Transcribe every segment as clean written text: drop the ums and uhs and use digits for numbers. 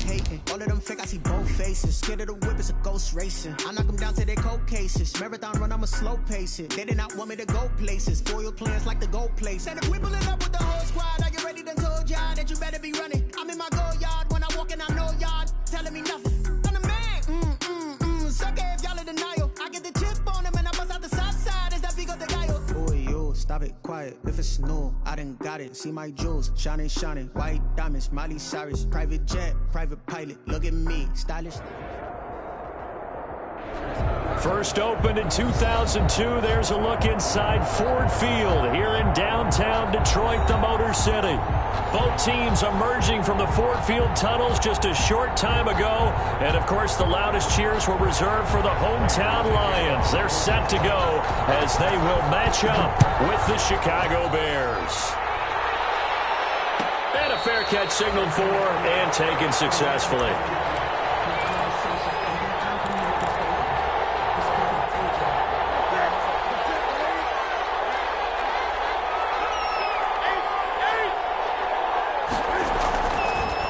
hating. All of them fake, I see both faces. Scared of the whip, it's a ghost racing. I knock them down to their cold cases. Marathon run, I'ma slow pace it. They did not want me to go places. Foil plans like the gold place. And if we pulling up with the whole squad, are you ready? Done told y'all that you better be running. I'm in my go yard when I walk in, I know y'all telling me nothing. I'm the man. Suck it if y'all in denial. I get the chip on them and I bust out the south side. Is that Vigo de Gallo? Boy, yo, stop it, quiet. If it's new, I done got it. See my jewels, shining, shining. White diamonds, Miley Cyrus. Private jet, private pilot. Look at me, stylish. First opened in 2002. There's a look inside Ford Field here in downtown Detroit, the Motor City. Both teams emerging from the Ford Field tunnels just a short time ago. And, of course, the loudest cheers were reserved for the hometown Lions. They're set to go as they will match up with the Chicago Bears. And a fair catch signaled for and taken successfully.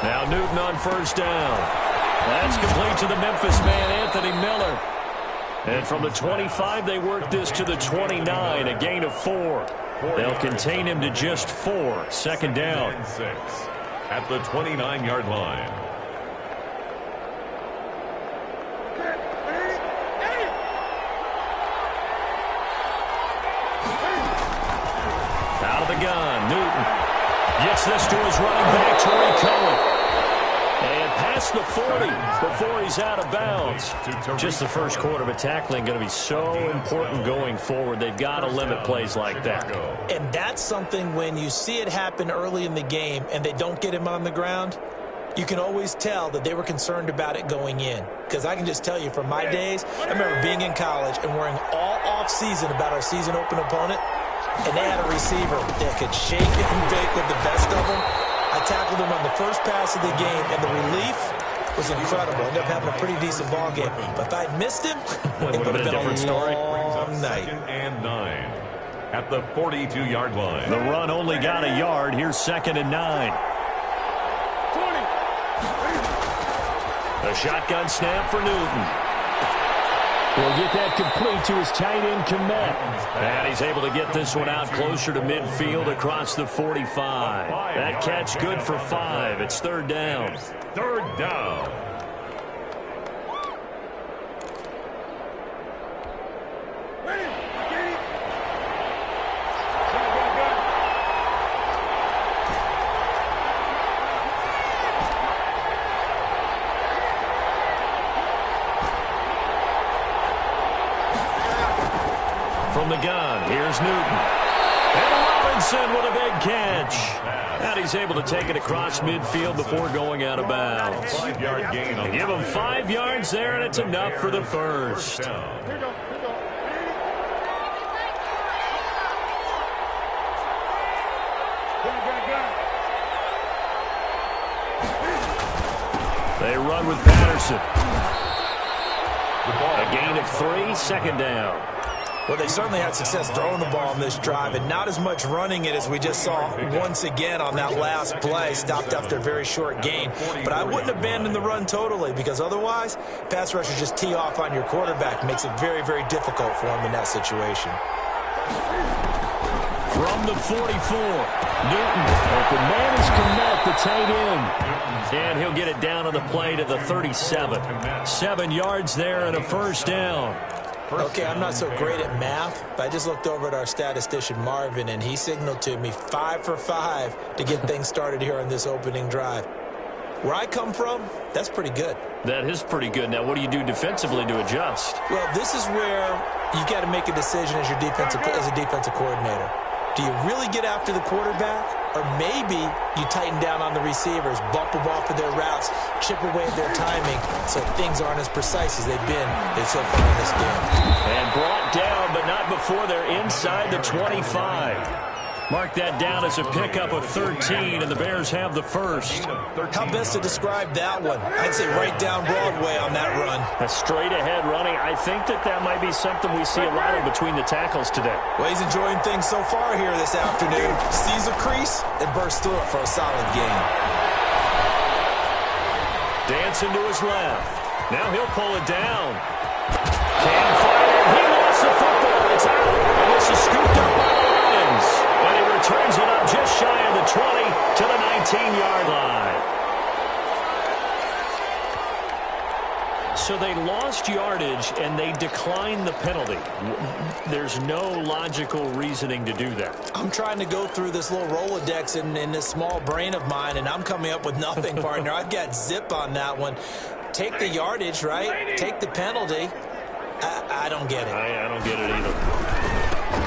Now Newton on first down. That's complete to the Memphis man, Anthony Miller. And from the 25, they work this to the 29, a gain of 4. They'll contain him to just 4. Second down. 6 at the 29-yard line. Out of the gun, Newton gets this to his running back, Torrey Cohen. And past the 40 before he's out of bounds. Just the first quarter of a tackling going to be so important going forward. They've got to limit plays like that. And that's something when you see it happen early in the game and they don't get him on the ground, you can always tell that they were concerned about it going in. Because I can just tell you from my days, I remember being in college and worrying all off-season about our season open opponent. And they had a receiver that could shake and bake with the best of them. I tackled him on the first pass of the game, and the relief was incredible. Ended up having a pretty decent ball game. But if I'd missed him, it would have been a different story. Long night. 2nd and 9 at the 42-yard line. The run only got a yard. Here's 2nd and 9. A shotgun snap for Newton. Will get that complete to his tight end, Kmet. And he's able to get this one out closer to midfield across the 45. That catch good for 5. It's 3rd down. 3rd down. From the gun, here's Newton. And Robinson with a big catch. And he's able to take it across midfield before going out of bounds. 5-yard gain. They give him 5 yards there, and it's enough for the first. They run with Patterson. A gain of 3, 2nd down. Well, they certainly had success throwing the ball on this drive, and not as much running it as we just saw once again on that last play. Stopped after a very short gain. But I wouldn't abandon the run totally, because otherwise, pass rushers just tee off on your quarterback. Makes it very, very difficult for him in that situation. From the 44, Newton. Open man is Kmet, the tight end. And he'll get it down on the play to the 37. 7 yards there and a first down. Okay, I'm not so great at math, but I just looked over at our statistician, Marvin, and he signaled to me 5 for 5 to get things started here on this opening drive. Where I come from, that's pretty good. That is pretty good. Now, what do you do defensively to adjust? Well, this is where you got to make a decision as a defensive coordinator. Do you really get after the quarterback, or maybe you tighten down on the receivers, bump them off of their routes, chip away at their timing so things aren't as precise as they've been so far in this game. And brought down, but not before they're inside the 25. Mark that down as a pickup of 13, and the Bears have the first. How best to describe that one? I'd say right down Broadway on that run. A straight-ahead running. I think that might be something we see a lot of between the tackles today. Well, he's enjoying things so far here this afternoon. Sees a crease and bursts through it for a solid gain. Dancing to his left. Now he'll pull it down. Can't find it. He lost the football. It's out. And this is scooped up by the Lions. And he returns it up just shy of the 20 to the 19-yard line. So they lost yardage, and they declined the penalty. There's no logical reasoning to do that. I'm trying to go through this little Rolodex in this small brain of mine, and I'm coming up with nothing, partner. I've got zip on that one. Take the yardage, right? Take the penalty. I don't get it. I don't get it either.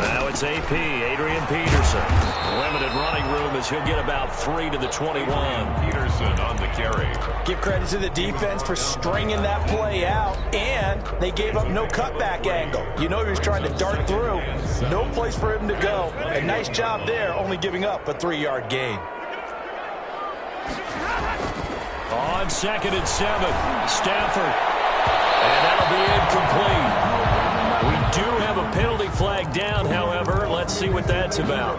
Now it's AP, Adrian Peterson. Limited running room as he'll get about 3 to the 21. Peterson on the carry. Give credit to the defense for stringing that play out, and they gave up no cutback angle. You know he was trying to dart through. No place for him to go. A nice job there, only giving up a 3-yard gain. On 2nd and 7, Stafford. And that'll be incomplete. We do have a penalty flag down, however. Let's see what that's about.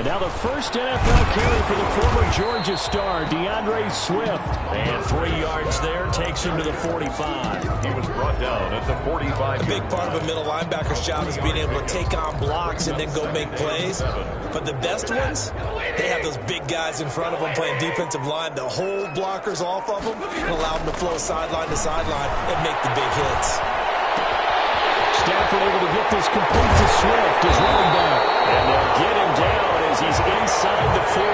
And now the first NFL carry for the former Georgia star, DeAndre Swift. And 3 yards there takes him to the 45. He was brought down at the 45. A big part of a middle linebacker's job is being able to take on blocks and then go make plays. But the best ones, they have those big guys in front of them playing defensive line that hold blockers off of them and allow them to flow sideline to sideline and make the big hits. Stafford able to get this complete to Swift, his running back. And they'll get him down as he's inside the 40.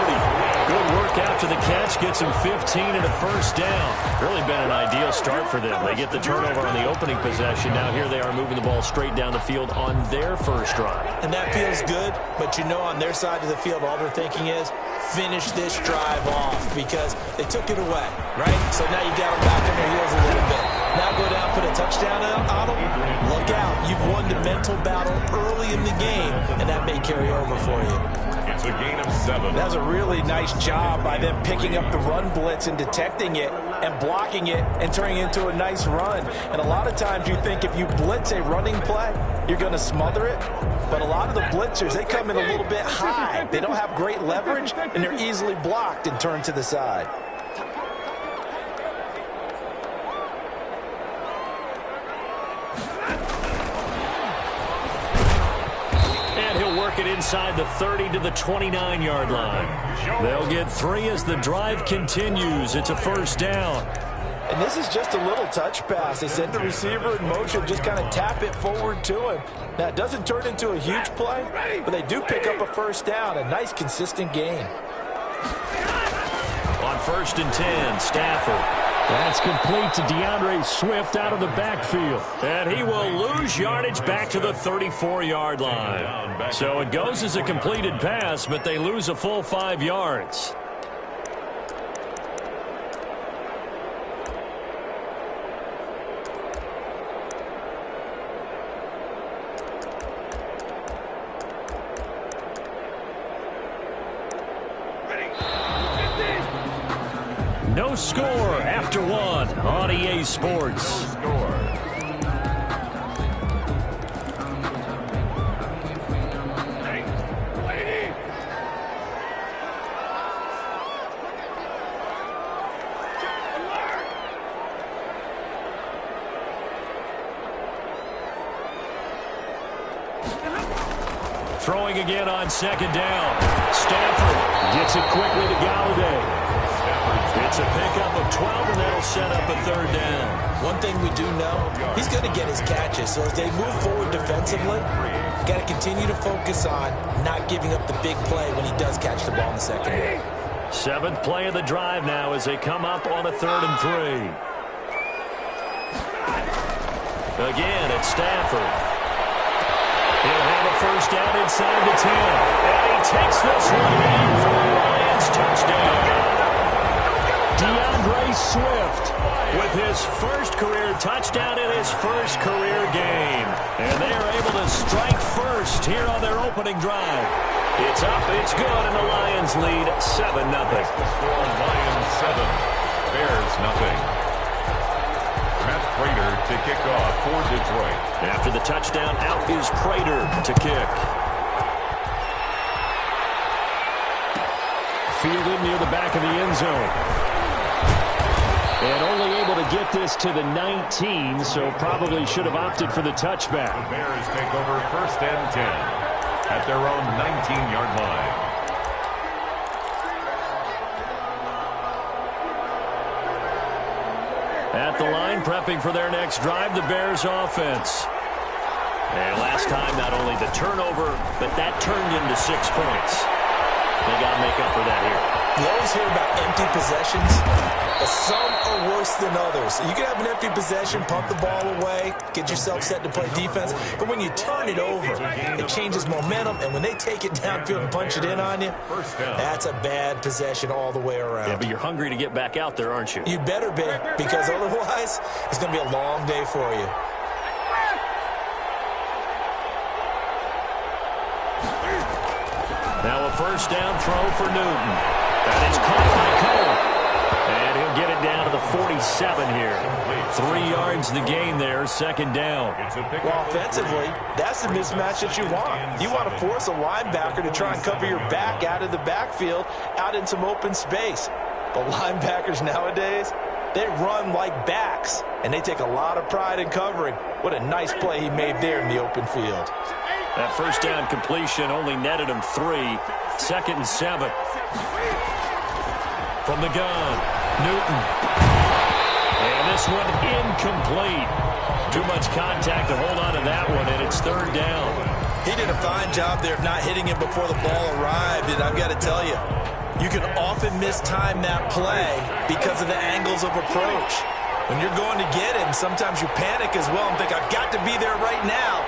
Good work after the catch, gets him 15 and a first down. Really been an ideal start for them. They get the turnover on the opening possession. Now here they are moving the ball straight down the field on their first drive. And that feels good, but you know on their side of the field all they're thinking is finish this drive off because they took it away, right? So now you got them back on their heels a little bit. Now go down, put a touchdown on them. Look out. You've won the mental battle early in the game, and that may carry over for you. It's a gain of 7. That was a really nice job by them picking up the run blitz and detecting it and blocking it and turning it into a nice run. And a lot of times you think if you blitz a running play, you're going to smother it. But a lot of the blitzers, they come in a little bit high. They don't have great leverage, and they're easily blocked and turned to the side. It inside the 30 to the 29-yard line. They'll get 3 as the drive continues. It's a first down. And this is just a little touch pass. They send the receiver in motion, just kind of tap it forward to him. Now, it doesn't turn into a huge play, but they do pick up a first down. A nice, consistent gain. On 1st and 10, Stafford. That's complete to DeAndre Swift out of the backfield. And he will lose yardage back to the 34-yard line. So it goes as a completed pass, but they lose a full 5 yards. No score after 1 on EA Sports. Throwing again on 2nd down. Stafford gets it quickly to Galladay. It's a pickup of 12, and that'll set up a 3rd down. One thing we do know, he's going to get his catches. So as they move forward defensively, got to continue to focus on not giving up the big play when he does catch the ball in the secondary. 7th play of the drive now as they come up on a 3rd and 3. Again, it's Stafford. He'll have a first down inside the 10. And he takes this one in for the Lions touchdown. DeAndre Swift with his first career touchdown in his first career game. And they are able to strike first here on their opening drive. It's up, it's good, and the Lions lead 7-0. The score, Lions 7, Bears nothing. Matt Prater to kick off for Detroit. After the touchdown, out is Prater to kick. Fielded near the back of the end zone. And only able to get this to the 19, so probably should have opted for the touchback. The Bears take over 1st and 10 at their own 19-yard line. At the line, prepping for their next drive, the Bears offense. And last time, not only the turnover, but that turned into 6 points. They got to make up for that here. You always hear about empty possessions, but some are worse than others. You can have an empty possession, pump the ball away, get yourself set to play defense, but when you turn it over, it changes momentum, and when they take it downfield and punch it in on you, that's a bad possession all the way around. Yeah, but you're hungry to get back out there, aren't you? You better be, because otherwise, it's going to be a long day for you. Now a first down throw for Newton. That is caught by Cole. And he'll get it down to the 47 here. 3 yards the gain there, 2nd down. Well, offensively, that's the mismatch that you want. You want to force a linebacker to try and cover your back out of the backfield, out in some open space. But linebackers nowadays, they run like backs, and they take a lot of pride in covering. What a nice play he made there in the open field. That first down completion only netted him 3. 2nd and 7. From the gun, Newton. And this one incomplete. Too much contact to hold on to that one, and it's 3rd down. He did a fine job there of not hitting him before the ball arrived, and I've got to tell you, you can often mistime that play because of the angles of approach. When you're going to get him, sometimes you panic as well and think, I've got to be there right now.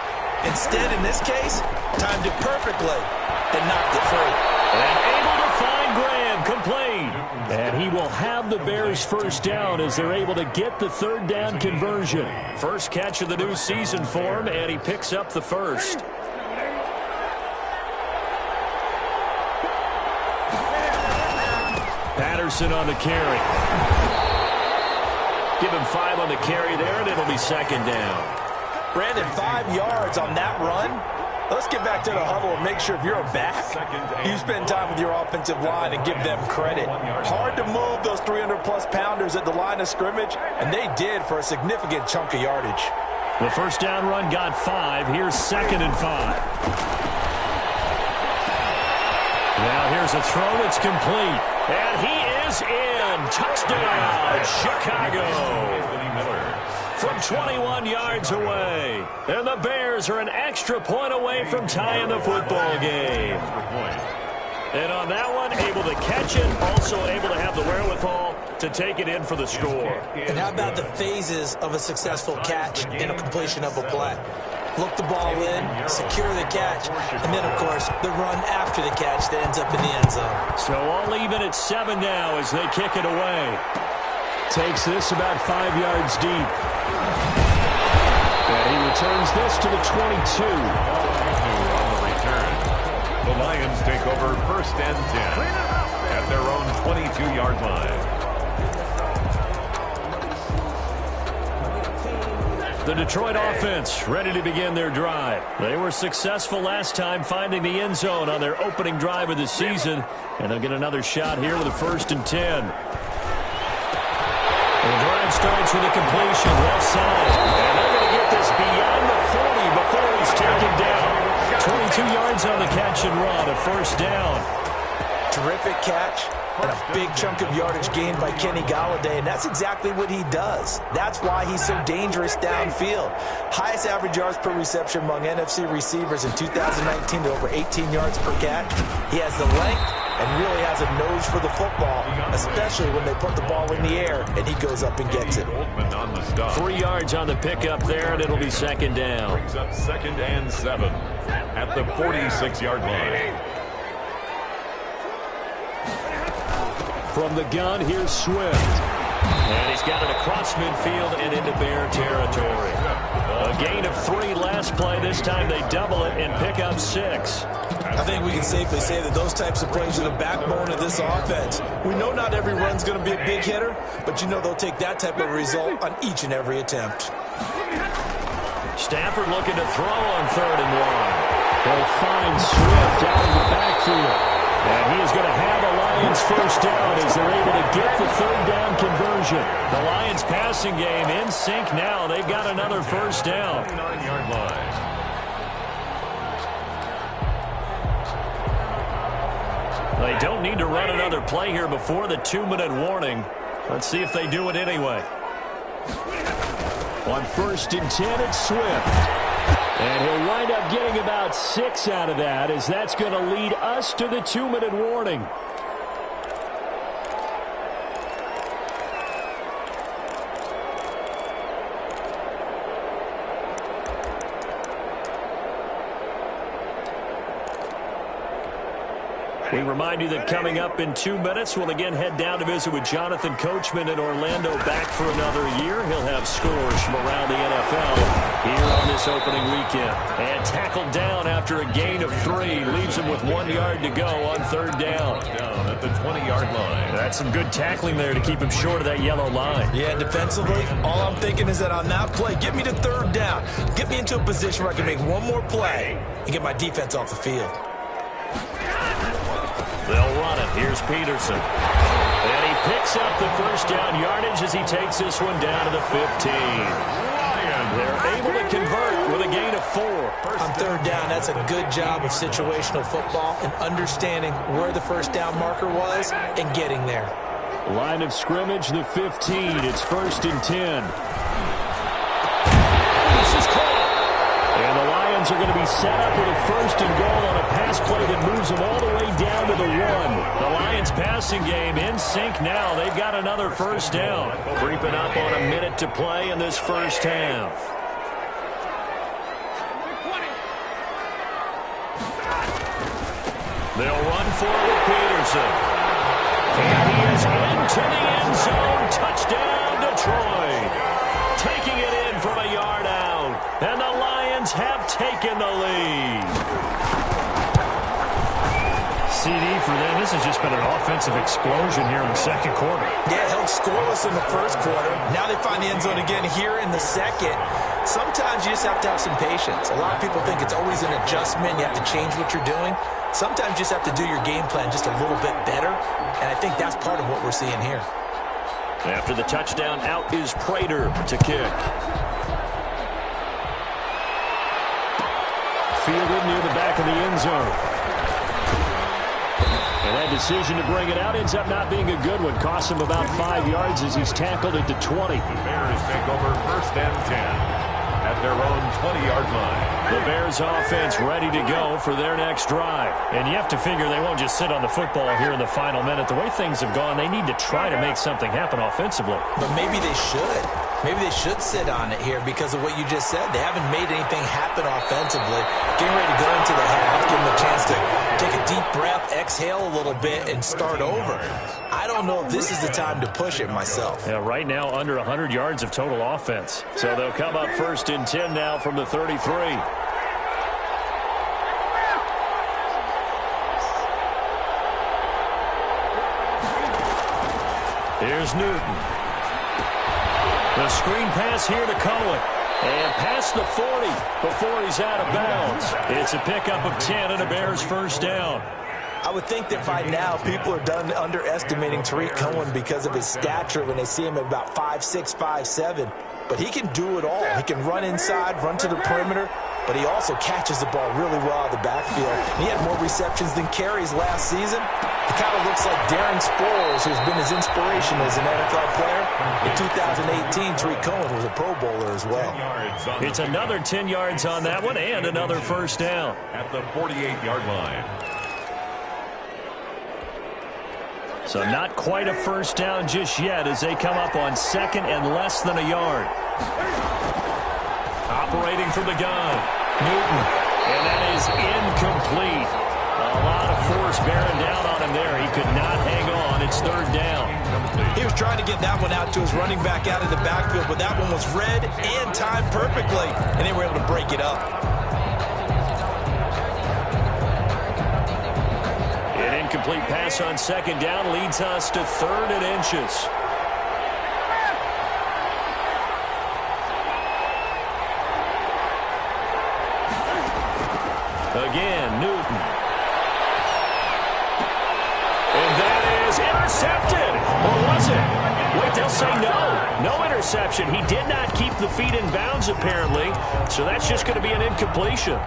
Instead, in this case, timed it perfectly and knocked it free. And able to find Graham, complete. And he will have the Bears' first down as they're able to get the 3rd down conversion. First catch of the new season for him, and he picks up the first. Patterson on the carry. Give him 5 on the carry there, and it'll be 2nd down. Brandon, 5 yards on that run. Let's get back to the huddle and make sure if you're a back, you spend time with your offensive line and give them credit. Hard to move those 300-plus pounders at the line of scrimmage, and they did for a significant chunk of yardage. The first down run got 5. Here's 2nd and 5. Now here's a throw. It's complete. And he is in. Touchdown, Chicago. From 21 yards away. And the Bears are an extra point away from tying the football game. And on that one, able to catch it, also able to have the wherewithal to take it in for the score. And how about the phases of a successful catch and a completion of a play? Look the ball in, secure the catch, and then, of course, the run after the catch that ends up in the end zone. So all even at 7 now as they kick it away. Takes this about 5 yards deep. And he returns this to the 22. On the return, the Lions take over 1st and 10 at their own 22-yard line. The Detroit offense ready to begin their drive. They were successful last time finding the end zone on their opening drive of the season. And they'll get another shot here with a 1st and 10. The drive starts with a completion left side. And they're going to get this beyond the 40 before he's taken down. 22 yards on the catch and run, a 1st down. Terrific catch and a big chunk of yardage gained by Kenny Golladay, and that's exactly what he does. That's why he's so dangerous downfield. Highest average yards per reception among NFC receivers in 2019 to over 18 yards per catch. He has the length and really has a nose for the football, especially when they put the ball in the air and he goes up and gets it. 3 yards on the pickup there, and it'll be 2nd down. Brings up 2nd and 7 at the 46-yard line. From the gun, here's Swift. And he's got it across midfield and into Bear territory. A gain of 3 last play. This time they double it and pick up 6. I think we can safely say that those types of plays are the backbone of this offense. We know not every run's going to be a big hitter, but you know they'll take that type of result on each and every attempt. Stafford looking to throw on 3rd and 1. They'll find Swift out of the backfield. And he is going to have a Lions first down as they're able to get the 3rd down conversion. The Lions passing game in sync now. They've got another first down. 9-yard line. They don't need to run another play here before the 2-minute warning. Let's see if they do it anyway. On 1st and 10, it's Swift. And he'll wind up getting about 6 out of that, as that's going to lead us to the 2-minute warning. We remind you that coming up in 2 minutes, we'll again head down to visit with Jonathan Coachman in Orlando, back for another year. He'll have scores from around the NFL here on this opening weekend. And tackled down after a gain of 3. Leaves him with 1 yard to go on 3rd down. Down at the 20-yard line. That's some good tackling there to keep him short of that yellow line. Yeah, defensively, all I'm thinking is that on that play, get me to 3rd down. Get me into a position where I can make one more play and get my defense off the field. They'll run it. Here's Peterson. And he picks up the first down yardage as he takes this one down to the 15. They're able to convert with a gain of 4. On 3rd down, that's a good job of situational football and understanding where the first down marker was and getting there. Line of scrimmage, the 15. It's 1st and 10. This is caught. And the Lions are going to be set up with a 1st and goal on a pass play that moves them all the way down to the 1. The Lions passing game in sync now. They've got another first down. Creeping up on a minute to play in this first half. They'll run for it with Peterson. And he is into the end zone. Touchdown, Detroit. Taking it in from a yard out. And the Lions have taken the lead. CD for them. This has just been an offensive explosion here in the 2nd quarter. Yeah, held scoreless in the 1st quarter. Now they find the end zone again here in the 2nd. Sometimes you just have to have some patience. A lot of people think it's always an adjustment. You have to change what you're doing. Sometimes you just have to do your game plan just a little bit better. And I think that's part of what we're seeing here. After the touchdown, out is Prater to kick. Fielded near the back of the end zone. And that decision to bring it out ends up not being a good one. Costs him about 5 yards as he's tackled at the 20. The Bears take over 1st and 10 at their own 20-yard line. The Bears offense ready to go for their next drive. And you have to figure they won't just sit on the football here in the final minute. The way things have gone, they need to try to make something happen offensively. But maybe they should. Maybe they should sit on it here because of what you just said. They haven't made anything happen offensively. Getting ready to go into the half, give them a chance to take a deep breath, exhale a little bit, and start over. I don't know if this is the time to push it myself. Yeah, right now under 100 yards of total offense. So they'll come up 1st and 10 now from the 33. Here's Newton. The screen pass here to Cohen. And past the 40 before he's out of bounds. It's a pickup of 10 and a Bears first down. I would think that by now people are done underestimating Tarik Cohen because of his stature when they see him at about 5'6", 5'7". But he can do it all. He can run inside, run to the perimeter, but he also catches the ball really well out of the backfield. He had more receptions than carries last season. He kind of looks like Darren Sproles, who's been his inspiration as an NFL player. In 2018, Tarik Cohen was a Pro Bowler as well. It's another 10 yards on that one and another first down. At the 48-yard line. So not quite a first down just yet as they come up on 2nd and less than a yard. Operating from the gun, Newton. And that is incomplete. A A lot of force bearing down on him there. He could not hang on. It's third down. He was trying to get that one out to his running back out of the backfield, but that one was read and timed perfectly, and they were able to break it up. An incomplete pass on second down leads us to 3rd and inches. Again, Newton. And that is intercepted. Or was it? Wait, they'll say no. No interception. He did not keep the feet in bounds, apparently. So that's just going to be an incompletion.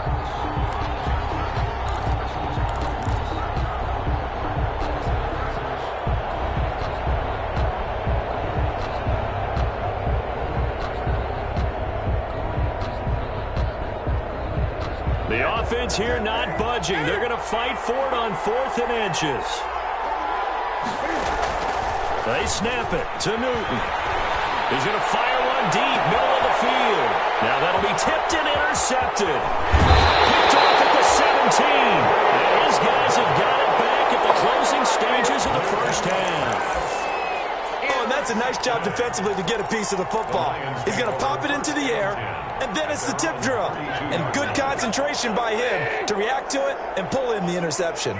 The offense here not budging. They're going to fight for it on 4th and inches. They snap it to Newton. He's going to fire one deep, middle of the field. Now that'll be tipped and intercepted. Picked off at the 17. And his guys have got it back at the closing stages of the first half. Oh, and that's a nice job defensively to get a piece of the football. He's going to pop it into the air, and then it's the tip drill. And good concentration by him to react to it and pull in the interception.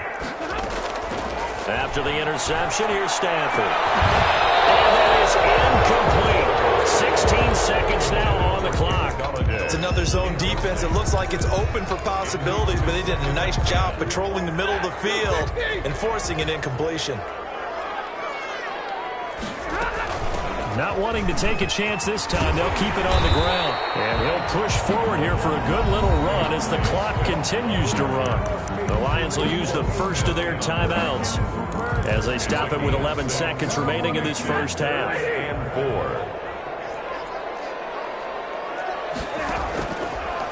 After the interception, here's Stafford. And that is incomplete. 16 seconds now on the clock. It's another zone defense. It looks like it's open for possibilities, but they did a nice job patrolling the middle of the field and forcing an incompletion. Not wanting to take a chance this time, they'll keep it on the ground. And he'll push forward here for a good little run as the clock continues to run. The Lions will use the first of their timeouts as they stop it with 11 seconds remaining in this first half.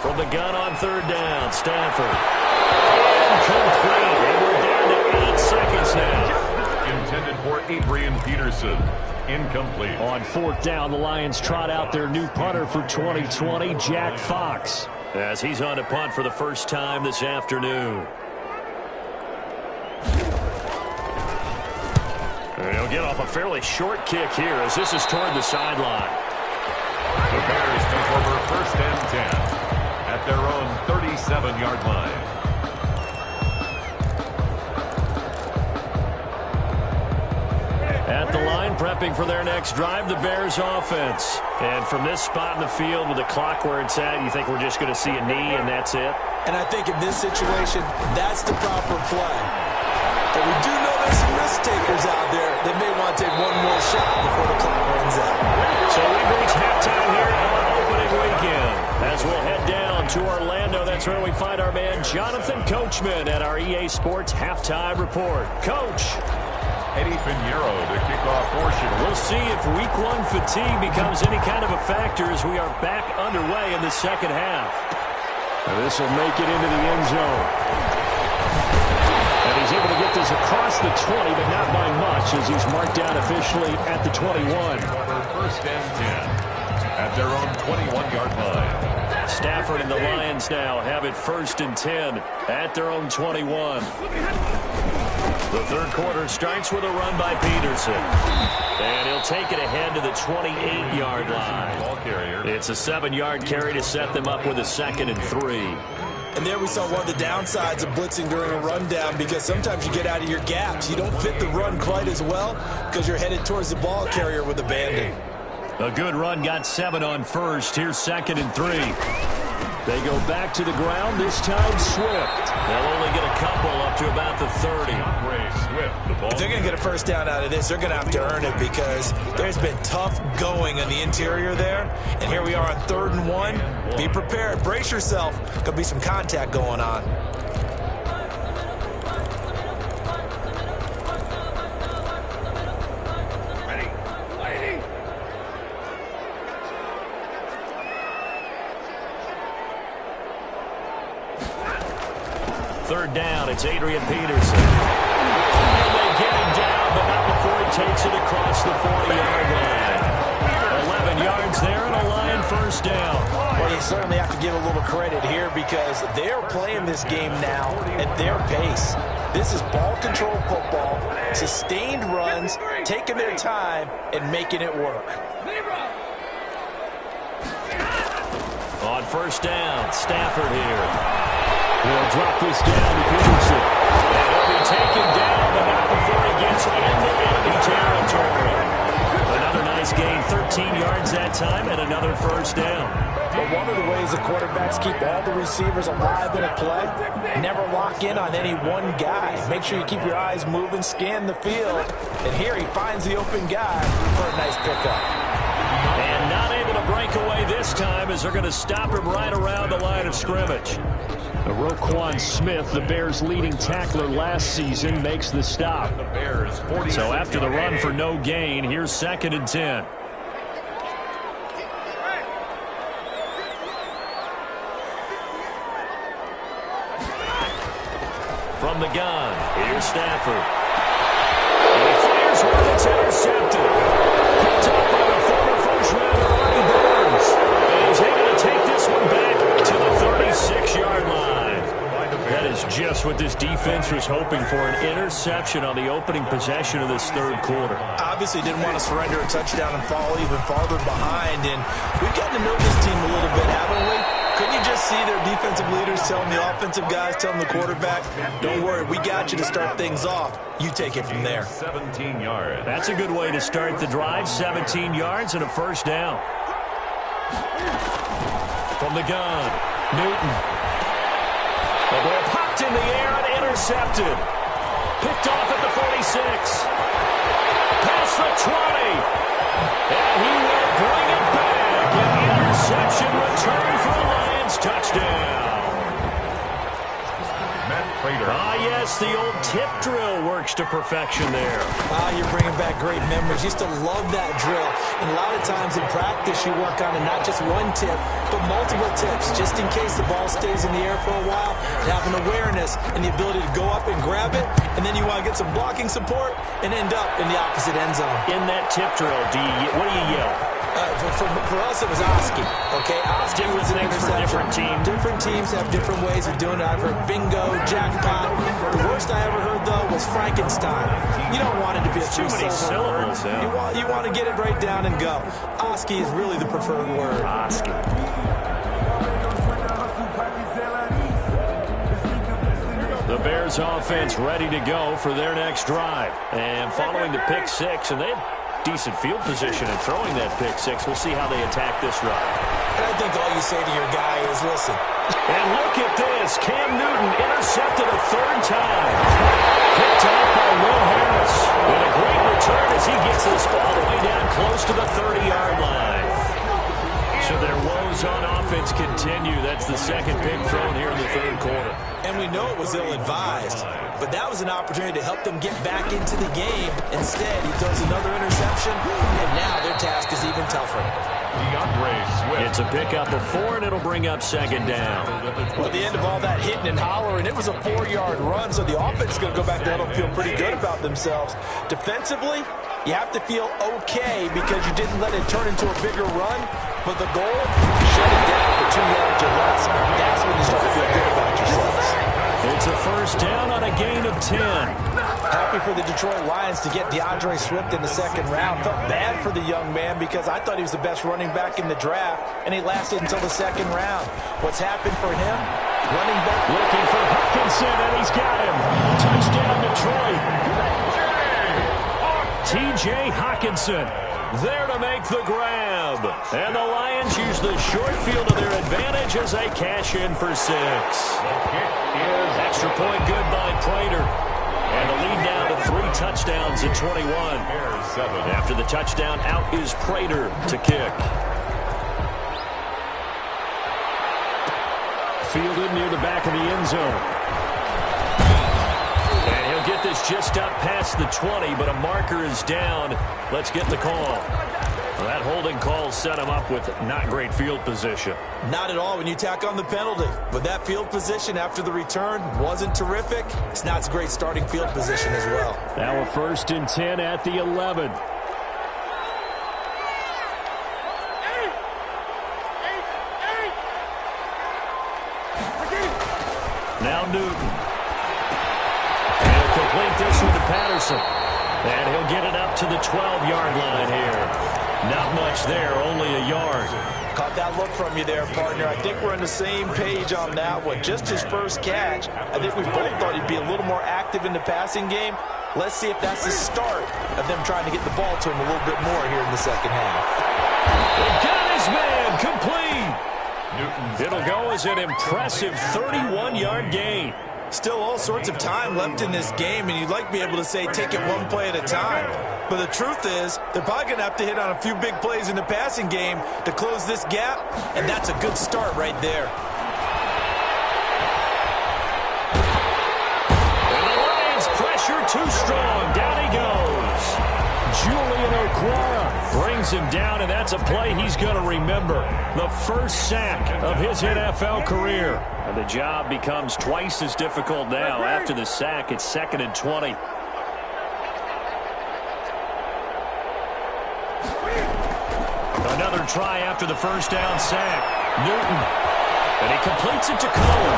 From the gun on 3rd down, Stafford. Incomplete. And we're down to 8 seconds now. Intended for Adrian Peterson. Incomplete. On 4th down, the Lions trot out their new punter for 2020, Jack Fox, as he's on to punt for the first time this afternoon. And he'll get off a fairly short kick here as this is toward the sideline. The Bears take over 1st and 10 at their own 37-yard line. At the line, prepping for their next drive, the Bears offense. And from this spot in the field with the clock where it's at, you think we're just going to see a knee and that's it? And I think in this situation, that's the proper play. But we do know there's some risk takers out there that may want to take one more shot before the clock runs out. So we've reached halftime here on opening weekend. As we'll head down to Orlando, that's where we find our man Jonathan Coachman at our EA Sports Halftime Report. Coach. Eddie Pinheiro, the kickoff portion. We'll see if Week 1 fatigue becomes any kind of a factor as we are back underway in the second half. This will make it into the end zone. And he's able to get this across the 20, but not by much as he's marked down officially at the 21. 1st and 10 at their own 21-yard line. Stafford and the Lions now have it 1st and 10 at their own 21. The third quarter starts with a run by Peterson. And he'll take it ahead to the 28-yard line. It's a 7-yard carry to set them up with a 2nd and 3. And there we saw one of the downsides of blitzing during a rundown because sometimes you get out of your gaps. You don't fit the run quite as well because you're headed towards the ball carrier with abandon. A good run got 7 on first. Here's 2nd and 3. They go back to the ground, this time Swift. They'll only get a couple up to about the 30. If they're going to get a first down out of this, they're going to have to earn it because there's been tough going on the interior there. And here we are on 3rd and 1. Be prepared. Brace yourself. Could be some contact going on. Third down, it's Adrian Peterson. And they get him down, but not before he takes it across the 40-yard line. 11 yards there and a Lion first down. Well, you They certainly have to give a little credit here because they're playing this game now at their pace. This is ball control football, sustained runs, taking their time, and making it work. On first down, Stafford here. He'll drop this down to Peterson. And he'll be taken down, but not before he gets into enemy territory. Another nice gain, 13 yards that time, and another first down. But one of the ways the quarterbacks keep all the receivers alive in a play, never lock in on any one guy. Make sure you keep your eyes moving, scan the field. And here he finds the open guy for a nice pickup. And not able to break away this time as they're going to stop him right around the line of scrimmage. Roquan Smith, the Bears' leading tackler last season, makes the stop. So after the run for no gain, here's 2nd and 10. From the gun, here's Stafford. And he fires one that's intercepted. Picked up by the former first-rounder, Artie Burns. And he's able to take this one back to the 36-yard line. That is just what this defense was hoping for, an interception on the opening possession of this third quarter. Obviously didn't want to surrender a touchdown and fall even farther behind. And we've gotten to know this team a little bit, haven't we? Couldn't you just see their defensive leaders telling the offensive guys, telling the quarterback, don't worry, we got you to start things off. You take it from there. 17 yards. That's a good way to start the drive. 17 yards and a first down. From the gun, Newton. The ball popped in the air and intercepted. Picked off at the 46. Past the 20. And he will bring it back. An interception return for a Lions touchdown. Ah, yes, the old tip drill works to perfection there. Ah, you're bringing back great memories. Used to love that drill. And a lot of times in practice, you work on it, not just one tip, but multiple tips, just in case the ball stays in the air for a while. Have an awareness and the ability to go up and grab it, and then you want to get some blocking support and end up in the opposite end zone. In that tip drill, what do you yell? For us, it was Oski. Okay, Oski was an interception. Different teams. Different teams have different ways of doing it. I've heard bingo, jackpot. The worst I ever heard, though, was Frankenstein. You don't want it to be a too many syllables. Yeah. You want to get it right down and go. Oski is really the preferred word. Oski. The Bears offense ready to go for their next drive. And following the pick six, and they had decent field position in throwing that pick six. We'll see how they attack this run. And I think all you say to your guy is, listen. And look at this. Cam Newton intercepted a third time. Picked up by Will Harris. And a great return as he gets this all the way down close to the 30-yard line. So their woes on offense continue. That's the second pick thrown here in the third quarter. And we know it was ill-advised, but that was an opportunity to help them get back into the game. Instead, he throws another interception, and now their task is even tougher. It's a pickup of 4, and it'll bring up second down. Well, at the end of all that hitting and hollering, it was a 4-yard run, so the offense is going to go back there and feel pretty good about themselves. Defensively, you have to feel okay because you didn't let it turn into a bigger run, but the goal, shut it down for 2 yards or less. That's when you start to feel good about yourselves. It's a first down on a gain of 10. Happy for the Detroit Lions to get DeAndre Swift in the second round. Felt bad for the young man because I thought he was the best running back in the draft, and he lasted until the second round. What's happened for him? Running back. Looking for Hutchinson, and he's got him. Touchdown, Detroit. T.J. Hockenson there to make the grab. And the Lions use the short field to their advantage as they cash in for 6. Extra point good by Prater. And the lead now to 3 touchdowns at 21. After the touchdown, out is Prater to kick. Fielded near the back of the end zone. And he'll get this just up past the 20, but a marker is down. Let's get the call. Well, that holding call set him up with not great field position. Not at all when you tack on the penalty. But that field position after the return wasn't terrific. It's not a great starting field position as well. Now a 1st and 10 at the 11. Now Newton. And he'll complete this one to Patterson. And he'll get it up to the 12-yard line here. Not much there, only a yard. Caught that look from you there, partner. I think we're on the same page on that one. Just his first catch. I think we both thought he'd be a little more active in the passing game. Let's see if that's the start of them trying to get the ball to him a little bit more here in the second half. They got his man complete. It'll go as an impressive 31-yard gain. Still all sorts of time left in this game, and you'd like to be able to say take it one play at a time. But the truth is, they're probably going to have to hit on a few big plays in the passing game to close this gap, and that's a good start right there. And the Lions pressure too strong. Down he goes. Julian Okwara brings him down, and that's a play he's going to remember. The first sack of his NFL career. And the job becomes twice as difficult now. After the sack, it's 2nd and 20. Another try after the first down sack. Newton. And he completes it to Cohen.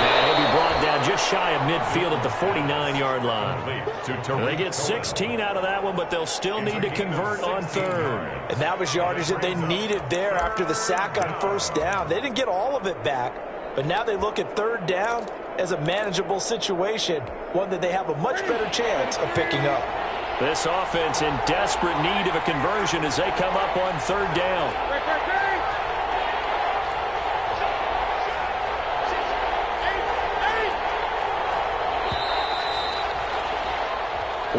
And he'll be brought down just shy of midfield at the 49-yard line. They get 16 out of that one, but they'll still need to convert on third. And that was yardage that they needed there after the sack on first down. They didn't get all of it back, but now they look at third down as a manageable situation, one that they have a much better chance of picking up. This offense in desperate need of a conversion as they come up on third down.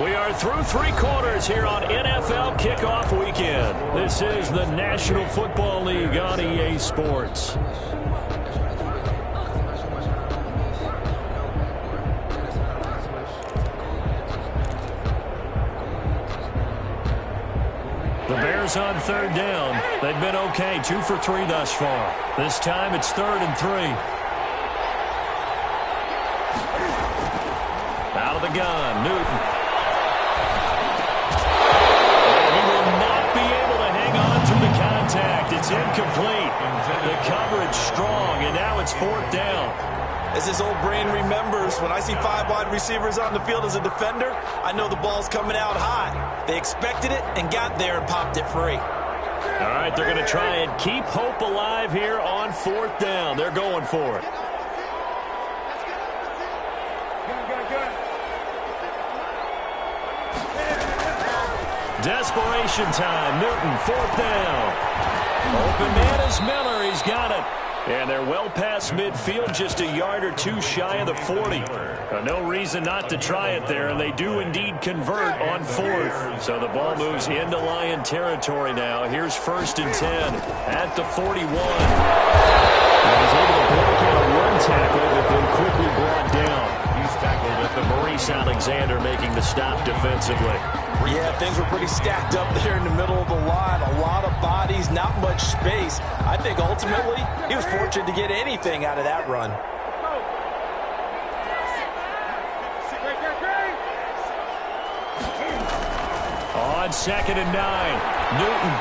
We are through 3 quarters here on NFL Kickoff Weekend. This is the National Football League on EA Sports. The Bears on third down. They've been okay, 2 for 3 thus far. This time it's 3rd and 3. Out of the gun, Newton. It's incomplete. The coverage strong, and now it's 4th down. As his old brain remembers, when I see 5 wide receivers on the field as a defender, I know the ball's coming out high. They expected it and got there and popped it free. All right, they're going to try and keep hope alive here on 4th down. They're going for it. Desperation time. Newton, 4th down. Open man is Miller. He's got it. And they're well past midfield, just a yard or 2 shy of the 40. No reason not to try it there, and they do indeed convert on 4th. So the ball moves into Lion territory now. Here's 1st and 10 at the 41. And he's able to block out a run tackle, but then quickly brought down. He's tackled at the Maurice Alexander, making the stop defensively. Yeah, things were pretty stacked up there in the middle of the line. A lot of bodies, not much space. I think ultimately he was fortunate to get anything out of that run. On 2nd and 9, Newton.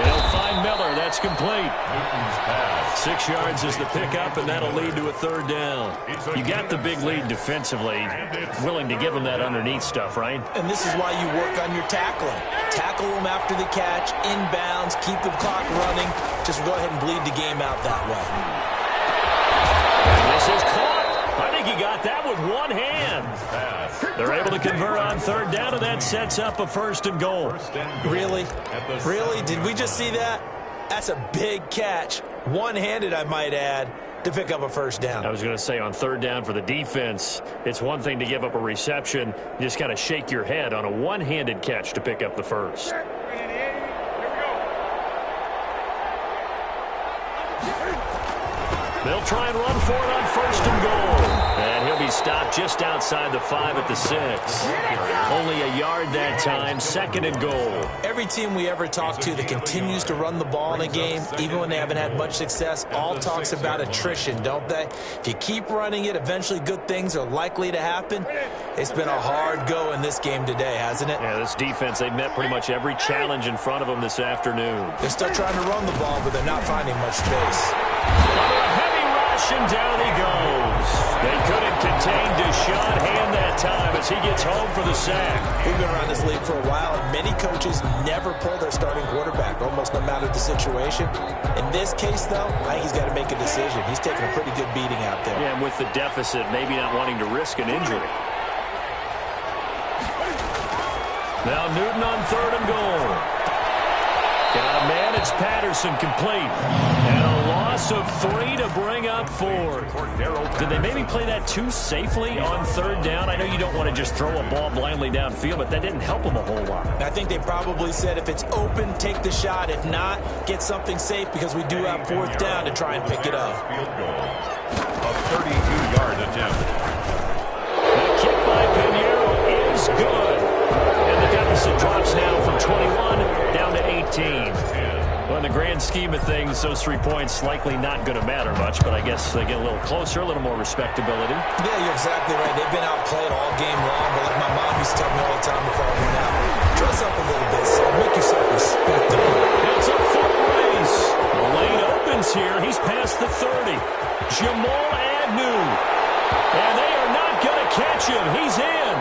They'll find Miller. That's complete. 6 yards is the pickup, and that'll lead to a 3rd down. You got the big lead defensively. Willing to give them that underneath stuff, right? And this is why you work on your tackling. Tackle them after the catch, inbounds, keep the clock running. Just go ahead and bleed the game out that way. And this is caught. I think he got that with one hand. They're able to convert on 3rd down, and that sets up a 1st and goal. Really? Really? Did we just see that? That's a big catch. One-handed, I might add, to pick up a 1st down. I was going to say on 3rd down for the defense, it's one thing to give up a reception. You just got to shake your head on a one-handed catch to pick up the 1st. They'll try and run for it on 1st and goal. And he'll be stopped just outside the 5 at the 6. Only a yard that time, 2nd and goal. Every team we ever talk to that continues to run the ball in a game, even when they haven't had much success, all talks about attrition, don't they? If you keep running it, eventually good things are likely to happen. It's been a hard go in this game today, hasn't it? Yeah, this defense, they've met pretty much every challenge in front of them this afternoon. They're still trying to run the ball, but they're not finding much space. Heavy rush, and down he goes. They couldn't contain Deshaun Hand that time as he gets home for the sack. We've been around this league for a while, and many coaches never pull their starting quarterback, almost no matter the situation. In this case, though, I think he's got to make a decision. He's taking a pretty good beating out there. Yeah, and with the deficit, maybe not wanting to risk an injury. Now Newton on 3rd and goal. Got a man, it's Patterson complete. And a loss of 3 to bring up 4. Did they maybe play that too safely on 3rd down? I know you don't want to just throw a ball blindly downfield, but that didn't help them a whole lot. I think they probably said if it's open, take the shot. If not, get something safe because we do have 4th down to try and pick it up. Field goal. A 32-yard attempt. The kick by Pinheiro is good. And the deficit drops now from 21 down to 18. Well, in the grand scheme of things, those 3 points likely not going to matter much, but I guess they get a little closer, a little more respectability. Yeah, you're exactly right. They've been outplayed all game long, but like my mom used to tell me all the time before I went out, dress up a little bit, son. Make yourself respectable. It's a foot race. The lane opens here. He's past the 30. Jamal Agnew. And they are not going to catch him. He's in.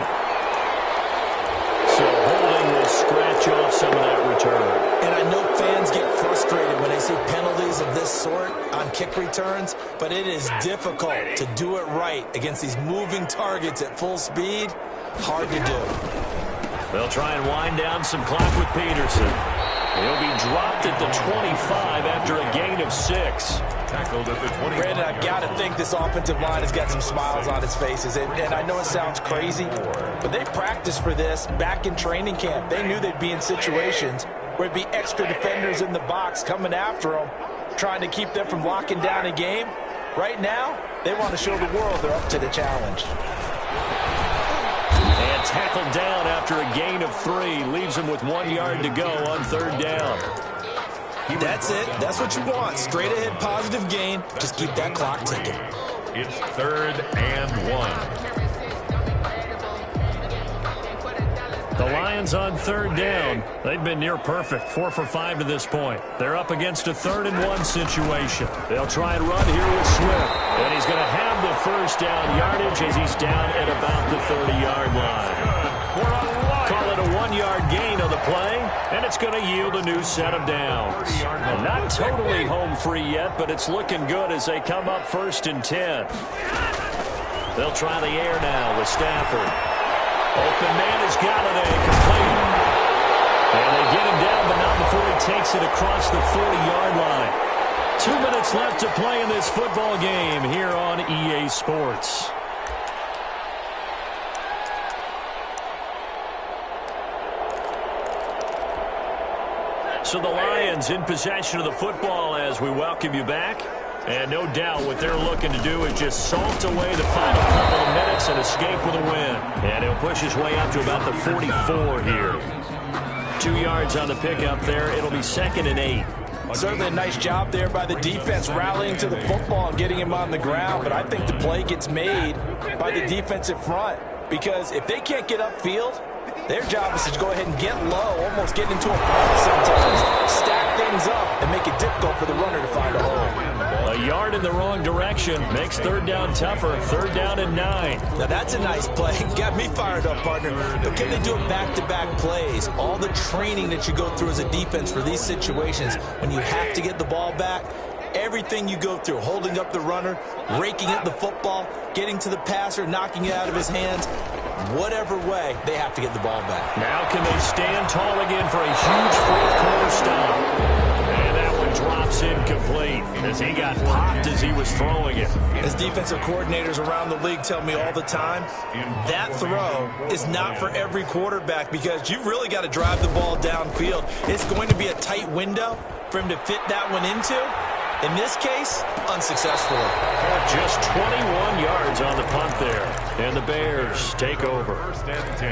So holding will scratch off some of that return. And I know fans get frustrated when they see penalties of this sort on kick returns, but it is difficult to do it right against these moving targets at full speed. Hard to do. They'll try and wind down some clock with Peterson. He'll be dropped at the 25 after a gain of 6. Tackled at the 20. Brandon, I've got to think this offensive line has got some smiles on its faces. And I know it sounds crazy, but they practiced for this back in training camp. They knew they'd be in situations where it'd be extra defenders in the box coming after them, trying to keep them from locking down a game. Right now, they want to show the world they're up to the challenge. And tackled down after a gain of 3. Leaves him with 1 yard to go on 3rd down. That's it. That's what you want. Straight ahead positive gain. Just keep that clock ticking. It's 3rd and 1. The Lions on 3rd down. They've been near perfect. 4 for 5 to this point. They're up against a 3rd and 1 situation. They'll try and run here with Swift. And he's going to have the 1st down yardage as he's down at about the 30-yard line. Call it a 1-yard gain on the play, and it's going to yield a new set of downs. Not totally home free yet, but it's looking good as they come up 1st and 10. They'll try the air now with Stafford. Open man is Galladay, complete. And they get him down, but not before he takes it across the 40-yard line. 2 minutes left to play in this football game here on EA Sports. So the Lions in possession of the football as we welcome you back. And no doubt what they're looking to do is just salt away the final couple of minutes and escape with a win. And he'll push his way up to about the 44 here. 2 yards on the pickup there. It'll be 2nd and 8. Certainly a nice job there by the defense rallying to the football and getting him on the ground. But I think the play gets made by the defensive front. Because if they can't get upfield, their job is to go ahead and get low, almost get into a ball sometimes, stack things up, and make it difficult for the runner to find a hole. A yard in the wrong direction makes 3rd down tougher. 3rd down and 9. Now that's a nice play. Got me fired up, partner. But can they do it back-to-back plays? All the training that you go through as a defense for these situations, when you have to get the ball back, everything you go through, holding up the runner, raking at the football, getting to the passer, knocking it out of his hands, whatever way, they have to get the ball back. Now can they stand tall again for a huge 4th quarter stop? And that one drops incomplete as he got popped as he was throwing it. As defensive coordinators around the league tell me all the time, that throw is not for every quarterback because you've really got to drive the ball downfield. It's going to be a tight window for him to fit that one into. In this case, unsuccessful. Just 21 yards on the punt there. And the Bears take over. 1st and 10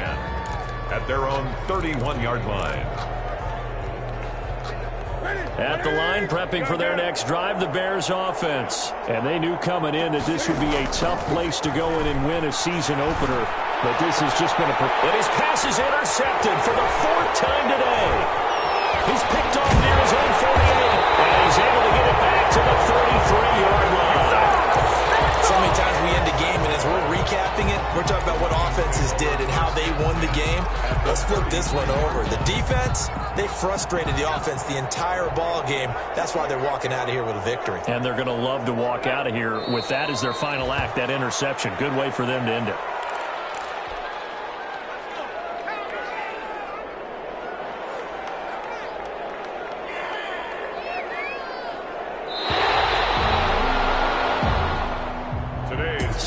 at their own 31-yard line. At the line, prepping for their next drive, the Bears offense. And they knew coming in that this would be a tough place to go in and win a season opener. But this has just been and his pass is intercepted for the 4th time today. He's picked off near his own 48. And he's able to get it back to the 33-yard line. flip this one over. The defense, they frustrated the offense the entire ball game. That's why they're walking out of here with a victory. And they're going to love to walk out of here with that as their final act, that interception. Good way for them to end it.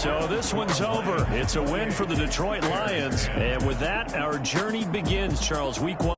So this one's over. It's a win for the Detroit Lions. And with that, our journey begins, Charles. Week 1.